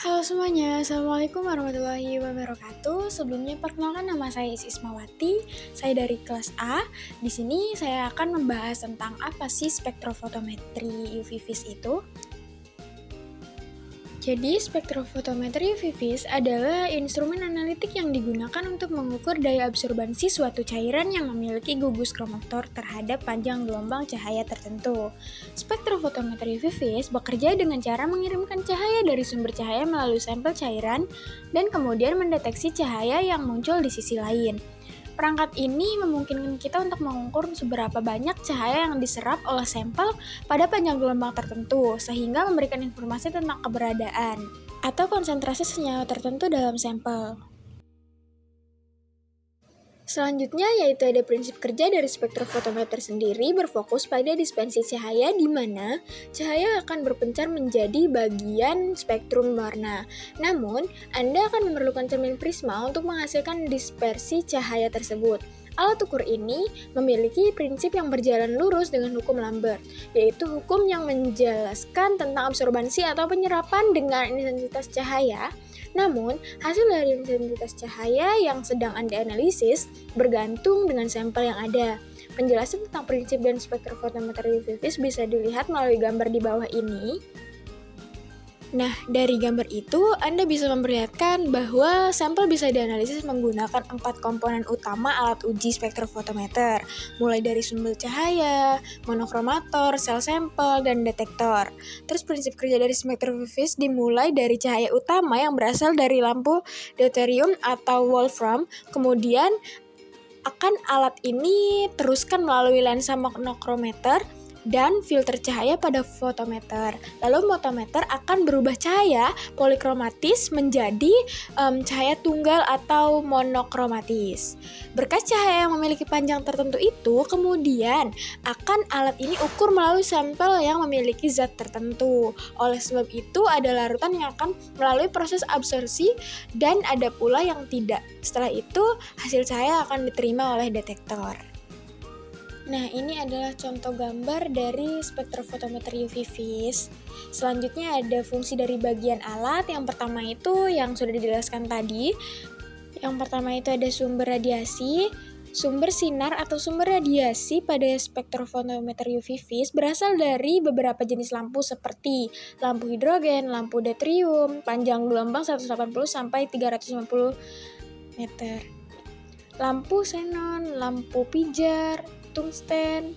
Halo semuanya, Assalamualaikum warahmatullahi wabarakatuh. Sebelumnya perkenalkan nama saya Ismawati, saya dari kelas A. Di sini saya akan membahas tentang apa sih spektrofotometri UV vis itu. Jadi, spektrofotometri UV vis adalah instrumen analitik yang digunakan untuk mengukur daya absorbansi suatu cairan yang memiliki gugus kromaftor terhadap panjang gelombang cahaya tertentu. Spektrofotometri UV vis bekerja dengan cara mengirimkan cahaya dari sumber cahaya melalui sampel cairan dan kemudian mendeteksi cahaya yang muncul di sisi lain. Perangkat ini memungkinkan kita untuk mengukur seberapa banyak cahaya yang diserap oleh sampel pada panjang gelombang tertentu, sehingga memberikan informasi tentang keberadaan atau konsentrasi senyawa tertentu dalam sampel. Selanjutnya yaitu ada prinsip kerja dari spektrofotometer sendiri berfokus pada dispensi cahaya di mana cahaya akan berpencar menjadi bagian spektrum warna. Namun, Anda akan memerlukan cermin prisma untuk menghasilkan dispersi cahaya tersebut. Alat ukur ini memiliki prinsip yang berjalan lurus dengan hukum Lambert, yaitu hukum yang menjelaskan tentang absorbansi atau penyerapan dengan intensitas cahaya. Namun, hasil dari intensitas cahaya yang sedang Anda analisis bergantung dengan sampel yang ada. Penjelasan tentang prinsip dan spektrofotometri UV vis bisa dilihat melalui gambar di bawah ini. Nah, dari gambar itu, Anda bisa memperlihatkan bahwa sampel bisa dianalisis menggunakan 4 komponen utama alat uji spektrofotometer, mulai dari sumber cahaya, monokromator, sel sampel, dan detektor. Terus prinsip kerja dari spektrofotometer UV vis dimulai dari cahaya utama yang berasal dari lampu deuterium atau wolfram, kemudian akan alat ini teruskan melalui lensa monokrometer dan filter cahaya pada fotometer. Lalu fotometer akan berubah cahaya polikromatis menjadi cahaya tunggal atau monokromatis. Berkas cahaya yang memiliki panjang tertentu itu kemudian akan alat ini ukur melalui sampel yang memiliki zat tertentu. Oleh sebab itu ada larutan yang akan melalui proses absorpsi dan ada pula yang tidak. Setelah itu hasil cahaya akan diterima oleh detektor. Nah, ini adalah contoh gambar dari spektrofotometer UV vis. Selanjutnya ada fungsi dari bagian alat. Yang pertama itu yang sudah dijelaskan tadi. Yang pertama itu ada sumber radiasi. Sumber sinar atau sumber radiasi pada spektrofotometer UV vis berasal dari beberapa jenis lampu seperti lampu hidrogen, lampu deuterium, panjang gelombang 180 sampai 350 meter. Lampu xenon, lampu pijar, tungsten.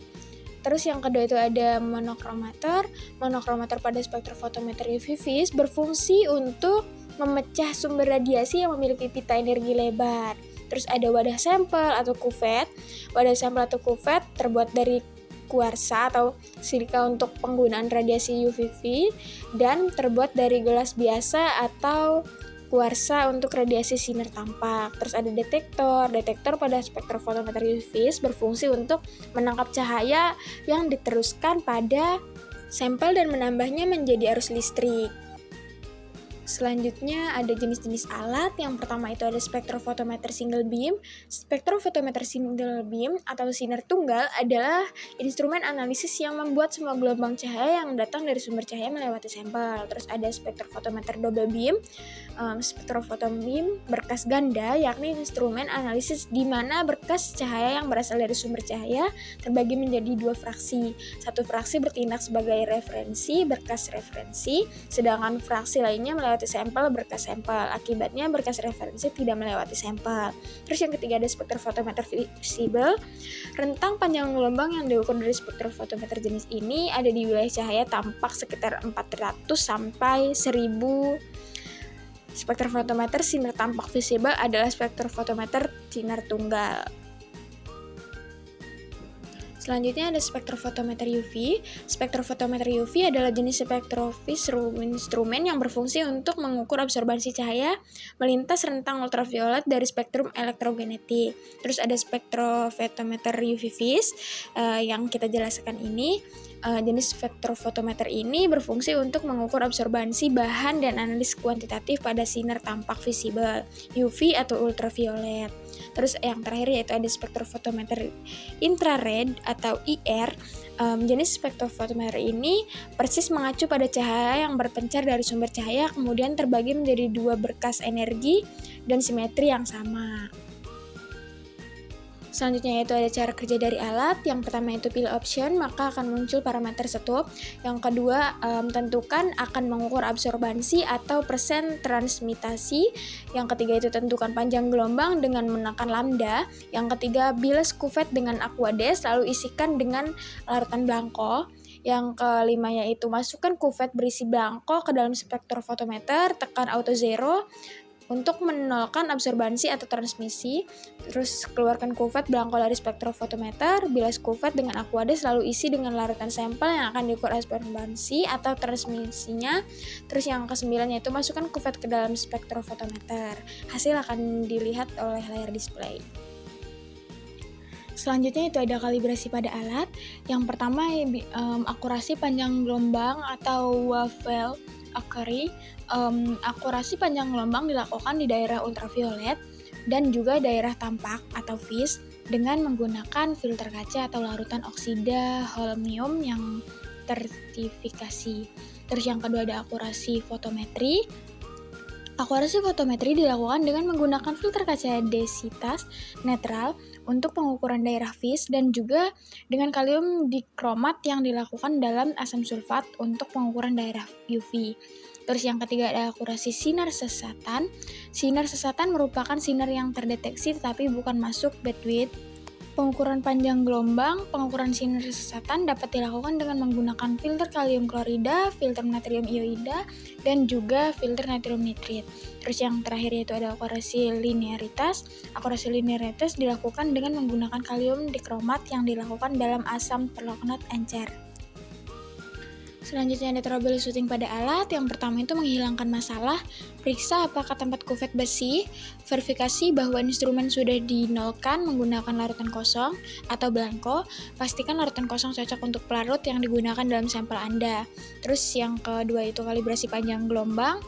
Terus yang kedua itu ada monokromator. Monokromator pada spektrofotometer UV vis berfungsi untuk memecah sumber radiasi yang memiliki pita energi lebar. Terus ada wadah sampel atau kuvet. Wadah sampel atau kuvet terbuat dari kuarsa atau silika untuk penggunaan radiasi UVV dan terbuat dari gelas biasa atau kuarsa untuk radiasi sinar tampak. Terus ada detektor. Detektor pada spektrofotometer UV vis berfungsi untuk menangkap cahaya yang diteruskan pada sampel dan menambahnya menjadi arus listrik. Selanjutnya ada jenis-jenis alat. Yang pertama itu ada spektrofotometer single beam. Spektrofotometer single beam atau sinar tunggal adalah instrumen analisis yang membuat semua gelombang cahaya yang datang dari sumber cahaya melewati sampel. Terus ada spektrofotometer double beam. Spektrofotometer berkas ganda yakni instrumen analisis di mana berkas cahaya yang berasal dari sumber cahaya terbagi menjadi 2 fraksi. Satu fraksi bertindak sebagai referensi, berkas referensi, sedangkan fraksi lainnya melewati sampel, berkas sampel. Akibatnya berkas referensi tidak melewati sampel. Terus yang ketiga ada spektrofotometer visible. Rentang panjang gelombang yang diukur dari spektrofotometer jenis ini ada di wilayah cahaya tampak sekitar 400 sampai 1000. Spektrofotometer sinar tampak visible adalah spektrofotometer sinar tunggal. Selanjutnya ada spektrofotometer UV. Spektrofotometer UV adalah jenis instrumen yang berfungsi untuk mengukur absorbansi cahaya melintas rentang ultraviolet dari spektrum elektromagnetik. Terus ada spektrofotometer UV vis yang kita jelaskan ini. Jenis spektrofotometer ini berfungsi untuk mengukur absorbansi bahan dan analis kuantitatif pada sinar tampak visible, UV atau ultraviolet. Terus yang terakhir yaitu ada spektrofotometer infrared atau IR. Jenis spektrofotometer ini persis mengacu pada cahaya yang berpencar dari sumber cahaya kemudian terbagi menjadi dua berkas energi dan simetri yang sama. Selanjutnya yaitu ada cara kerja dari alat. Yang pertama itu pilih option, maka akan muncul parameter stop. Yang kedua, tentukan akan mengukur absorbansi atau persen transmitasi. Yang ketiga itu tentukan panjang gelombang dengan menekan lambda. Yang ketiga, bilas kuvet dengan aquades, lalu isikan dengan larutan blanko. Yang kelima yaitu masukkan kuvet berisi blanko ke dalam spektrofotometer, tekan auto zero untuk menolkan absorbansi atau transmisi. Terus keluarkan kuvet blanko dari spektrofotometer, bilas kuvet dengan aquades lalu isi dengan larutan sampel yang akan diukur absorbansi atau transmisinya. Terus yang kesembilan yaitu masukkan kuvet ke dalam spektrofotometer. Hasil akan dilihat oleh layar display. Selanjutnya itu ada kalibrasi pada alat. Yang pertama akurasi panjang gelombang atau wave accuracy. Akurasi panjang gelombang dilakukan di daerah ultraviolet dan juga daerah tampak atau vis dengan menggunakan filter kaca atau larutan oksida holmium yang tersertifikasi. Terus yang kedua ada akurasi fotometri. Akurasi fotometri dilakukan dengan menggunakan filter kaca densitas netral untuk pengukuran daerah vis dan juga dengan kalium dikromat yang dilakukan dalam asam sulfat untuk pengukuran daerah UV. Terus yang ketiga ada akurasi sinar sesatan. Sinar sesatan merupakan sinar yang terdeteksi tetapi bukan masuk bandwidth. Pengukuran panjang gelombang, pengukuran sinar sesatan dapat dilakukan dengan menggunakan filter kalium klorida, filter natrium ioida, dan juga filter natrium nitrit. Terus yang terakhir yaitu ada akurasi linearitas. Akurasi linearitas dilakukan dengan menggunakan kalium dikromat yang dilakukan dalam asam perloknat encer. Selanjutnya ada troubleshooting pada alat. Yang pertama itu menghilangkan masalah, periksa apakah tempat kuvet bersih, verifikasi bahwa instrumen sudah dinolkan menggunakan larutan kosong atau blanko, pastikan larutan kosong cocok untuk pelarut yang digunakan dalam sampel Anda. Terus yang kedua itu kalibrasi panjang gelombang.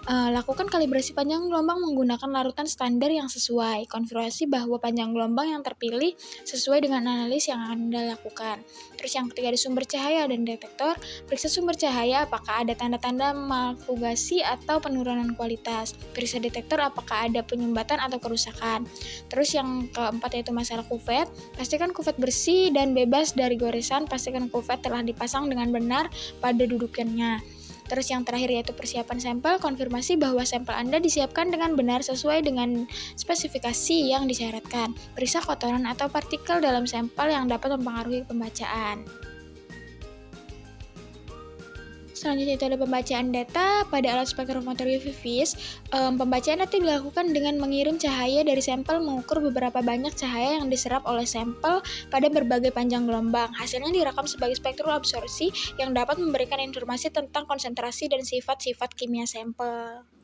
Lakukan kalibrasi panjang gelombang menggunakan larutan standar yang sesuai. Konfirmasi bahwa panjang gelombang yang terpilih sesuai dengan analis yang Anda lakukan. Terus yang ketiga ada sumber cahaya dan detektor. Periksa sumber cahaya apakah ada tanda-tanda malfugasi atau penurunan kualitas. Periksa detektor apakah ada penyumbatan atau kerusakan. Terus yang keempat yaitu masalah kuvet. Pastikan kuvet bersih dan bebas dari goresan. Pastikan kuvet telah dipasang dengan benar pada dudukannya. Terus yang terakhir yaitu persiapan sampel, konfirmasi bahwa sampel Anda disiapkan dengan benar sesuai dengan spesifikasi yang disyaratkan. Periksa kotoran atau partikel dalam sampel yang dapat mempengaruhi pembacaan. Selanjutnya itu ada pembacaan data pada alat spektrometer UV vis. Pembacaan data dilakukan dengan mengirim cahaya dari sampel mengukur beberapa banyak cahaya yang diserap oleh sampel pada berbagai panjang gelombang. Hasilnya direkam sebagai spektrum absorpsi yang dapat memberikan informasi tentang konsentrasi dan sifat-sifat kimia sampel.